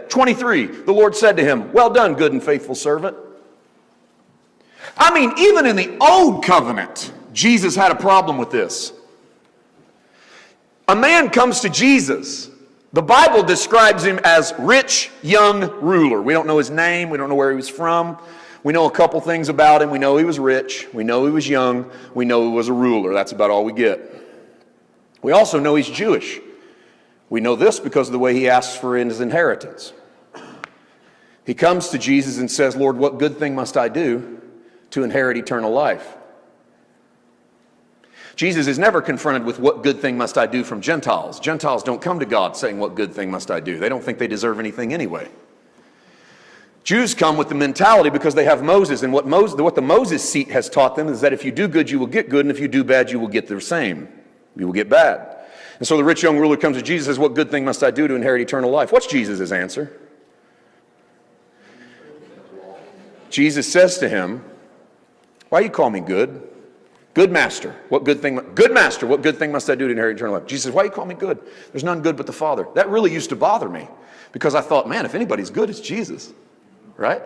23, the Lord said to him, "Well done, good and faithful servant." I mean, even in the old covenant, Jesus had a problem with this. A man comes to Jesus. The Bible describes him as rich young ruler. We don't know his name. We don't know where he was from. We know a couple things about him. We know he was rich. We know he was young. We know he was a ruler. That's about all we get. We also know he's Jewish. We know this because of the way he asks for his inheritance. He comes to Jesus and says, "Lord, what good thing must I do to inherit eternal life?" Jesus is never confronted with what good thing must I do from Gentiles. Gentiles don't come to God saying, "What good thing must I do?" They don't think they deserve anything anyway. Jews come with the mentality because they have Moses, and what the Moses seat has taught them is that if you do good, you will get good, and if you do bad, you will get the same. You will get bad. And so the rich young ruler comes to Jesus and says, "What good thing must I do to inherit eternal life?" What's Jesus' answer? Jesus says to him, "Why you call me good? Good master, what good thing must I do to inherit eternal life?" Jesus says, "Why you call me good? There's none good but the Father." That really used to bother me because I thought, man, if anybody's good, it's Jesus, right?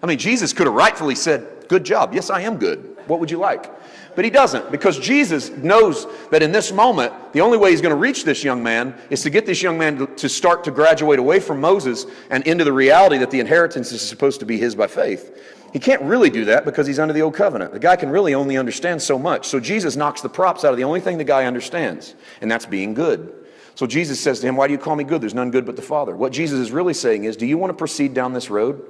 I mean, Jesus could have rightfully said, "Good job. Yes, I am good. What would you like?" But he doesn't, because Jesus knows that in this moment, the only way he's going to reach this young man is to get this young man to start to graduate away from Moses and into the reality that the inheritance is supposed to be his by faith. He can't really do that because he's under the old covenant. The guy can really only understand so much. So Jesus knocks the props out of the only thing the guy understands, and that's being good. So Jesus says to him, "Why do you call me good? There's none good but the Father." What Jesus is really saying is, do you want to proceed down this road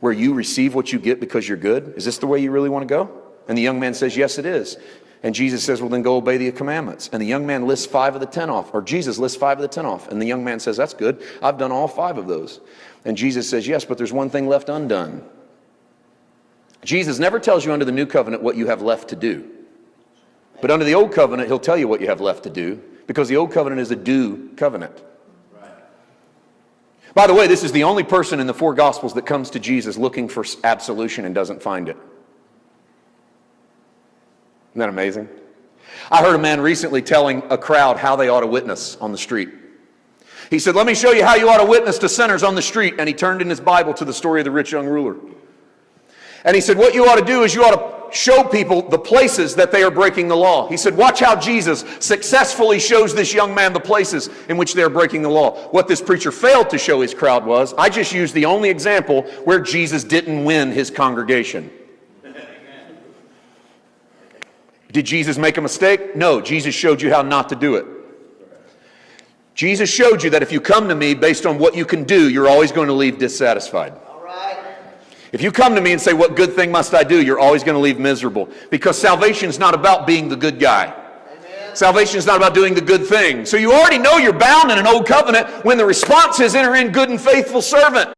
where you receive what you get because you're good? Is this the way you really want to go? And the young man says, "Yes, it is." And Jesus says, "Well, then go obey the commandments." And the young man lists 5 of the 10 off, or Jesus lists 5 of the 10 off. And the young man says, "That's good. I've done all 5 of those." And Jesus says, "Yes, but there's one thing left undone." Jesus never tells you under the new covenant what you have left to do. But under the old covenant, he'll tell you what you have left to do, because the old covenant is a do covenant. By the way, this is the only person in the 4 Gospels that comes to Jesus looking for absolution and doesn't find it. Isn't that amazing? I heard a man recently telling a crowd how they ought to witness on the street. He said, "Let me show you how you ought to witness to sinners on the street." And he turned in his Bible to the story of the rich young ruler. And he said, what you ought to do is you ought to show people the places that they are breaking the law. He said, watch how Jesus successfully shows this young man the places in which they are breaking the law. What this preacher failed to show his crowd was, I just used the only example where Jesus didn't win his congregation. Did Jesus make a mistake? No, Jesus showed you how not to do it. Jesus showed you that if you come to me based on what you can do, you're always going to leave dissatisfied. If you come to me and say, what good thing must I do? You're always going to leave miserable. Because salvation is not about being the good guy. Amen. Salvation is not about doing the good thing. So you already know you're bound in an old covenant when the response is, enter in, good and faithful servant.